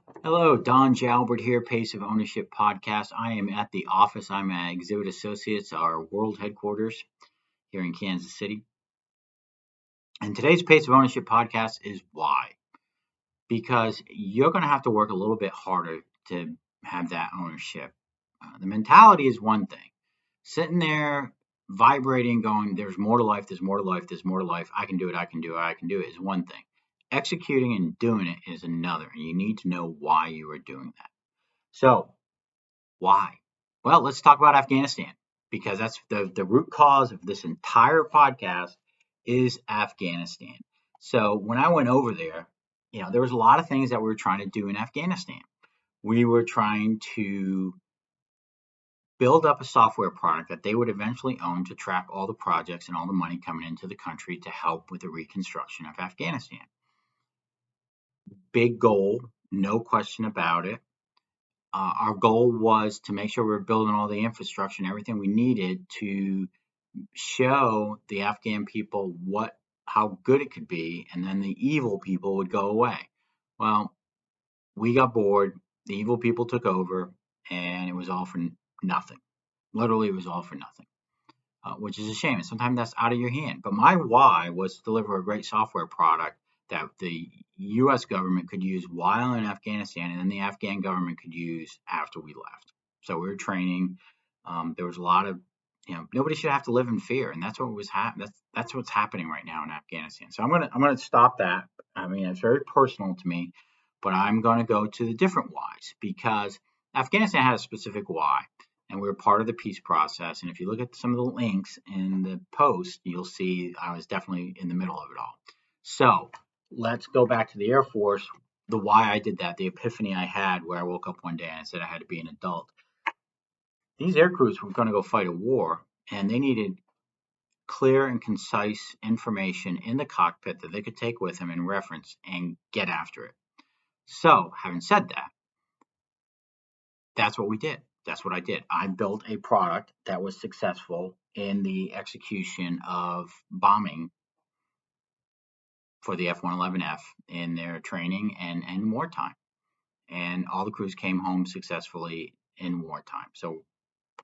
Hello, Don Jalbert here, Pace of Ownership Podcast. I am at the office. I'm at Exhibit Associates, our world headquarters here in Kansas City. And today's Pace of Ownership Podcast is why. Because you're going to have to work a little bit harder to have that ownership. The mentality is one thing. Sitting there vibrating, going, there's more to life, there's more to life, there's more to life. I can do it, I can do it, I can do it is one thing. Executing and doing it is another. And you need to know why you are doing that. So, why? Well, let's talk about Afghanistan because that's the root cause of this entire podcast is Afghanistan. So when I went over there, there was a lot of things that we were trying to do in Afghanistan. We were trying to build up a software product that they would eventually own to track all the projects and all the money coming into the country to help with the reconstruction of Afghanistan. Big goal, no question about it. Our goal was to make sure we were building all the infrastructure and everything we needed to show the Afghan people how good it could be, and then the evil people would go away. Well, we got bored, the evil people took over, and it was all for nothing. Literally, it was all for nothing, which is a shame. And sometimes that's out of your hand. But my why was to deliver a great software product that the U.S. government could use while in Afghanistan, and then the Afghan government could use after we left. So we were training. There was a lot of, nobody should have to live in fear, and that's what was happening. That's what's happening right now in Afghanistan. So I'm gonna stop that. I mean, it's very personal to me, but I'm gonna go to the different whys because Afghanistan had a specific why, and we were part of the peace process. And if you look at some of the links in the post, you'll see I was definitely in the middle of it all. So let's go back to the Air Force. The why I did that, the epiphany I had where I woke up one day and I said I had to be an adult. These air crews were going to go fight a war, and they needed clear and concise information in the cockpit that they could take with them and reference and get after it. So, having said that, that's what we did. That's what I did. I built a product that was successful in the execution of bombing for the F-111F in their training and wartime. And all the crews came home successfully in wartime. So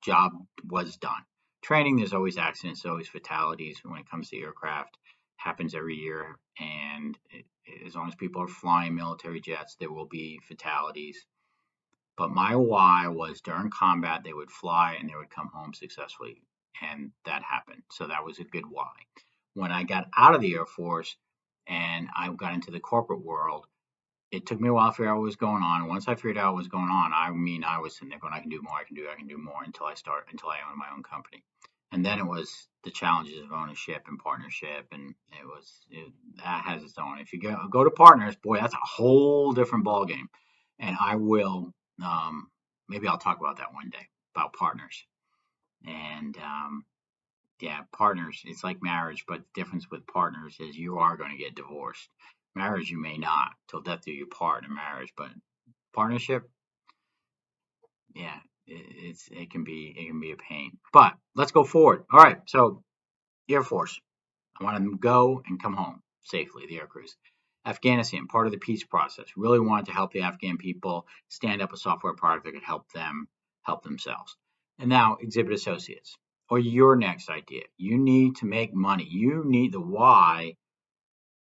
job was done. Training, there's always accidents, always fatalities when it comes to aircraft. Happens every year, and as long as people are flying military jets, there will be fatalities. But my why was during combat, they would fly and they would come home successfully, and that happened. So that was a good why. When I got out of the Air Force and I got into the corporate world, it took me a while to figure out what was going on. Once I figured out what was going on, I was sitting there going, I can do more, I can do more until I own my own company. And then it was the challenges of ownership and partnership, and that has its own. If you go to partners, boy, that's a whole different ballgame. And I will, maybe I'll talk about that one day about partners. And yeah, partners, it's like marriage, but the difference with partners is you are going to get divorced. Marriage, you may not till death do you part in marriage, but partnership, yeah, it can be a pain. But let's go forward. All right, so Air Force, I want them to go and come home safely. The air crews. Afghanistan, part of the peace process, really wanted to help the Afghan people stand up a software product that could help them help themselves. And now Exhibit Associates, or your next idea. You need to make money. You need the why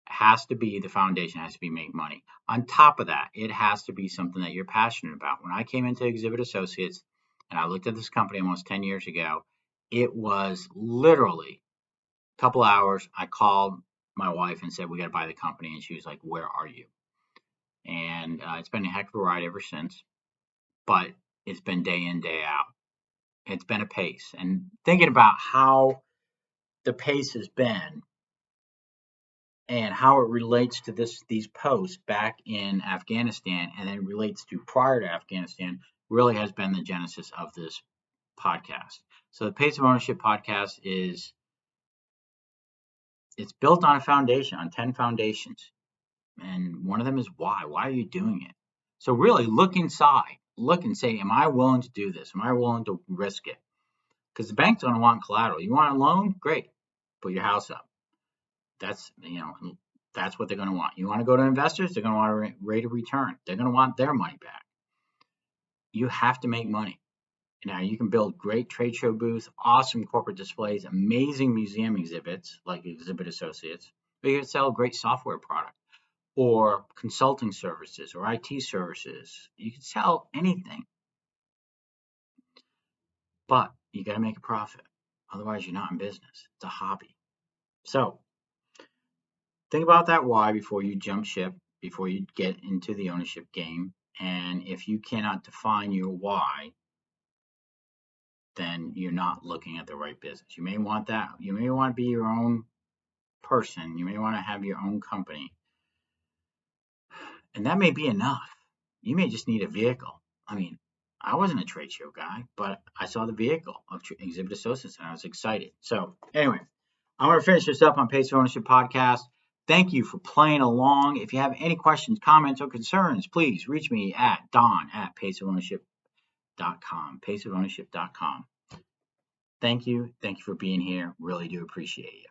has to be the foundation, has to be make money. On top of that, it has to be something that you're passionate about. When I came into Exhibit Associates and I looked at this company almost 10 years ago, it was literally a couple hours. I called my wife and said, we got to buy the company. And she was like, where are you? And it's been a heck of a ride ever since, but it's been day in, day out. It's been a pace. And thinking about how the pace has been, and how it relates to these posts back in Afghanistan and then relates to prior to Afghanistan really has been the genesis of this podcast. So the Pace of Ownership podcast it's built on a foundation, on 10 foundations. And one of them is why. Why are you doing it? So really look inside. Look and say, am I willing to do this? Am I willing to risk it? Because the bank's going to want collateral. You want a loan? Great. Put your house up. That's, That's what they're going to want. You want to go to investors, they're going to want a rate of return. They're going to want their money back. You have to make money. Now, you can build great trade show booths, awesome corporate displays, amazing museum exhibits like Exhibit Associates, or you can sell a great software product or consulting services or IT services. You can sell anything, but you got to make a profit. Otherwise, you're not in business. It's a hobby. So think about that why before you jump ship, before you get into the ownership game. And if you cannot define your why, then you're not looking at the right business. You may want that. You may want to be your own person. You may want to have your own company. And that may be enough. You may just need a vehicle. I mean, I wasn't a trade show guy, but I saw the vehicle of Exhibit Associates and I was excited. So, anyway, I'm going to finish this up on Pace of Ownership Podcast. Thank you for playing along. If you have any questions, comments, or concerns, please reach me at don@paceofownership.com. Paceofownership.com. Thank you. Thank you for being here. Really do appreciate you.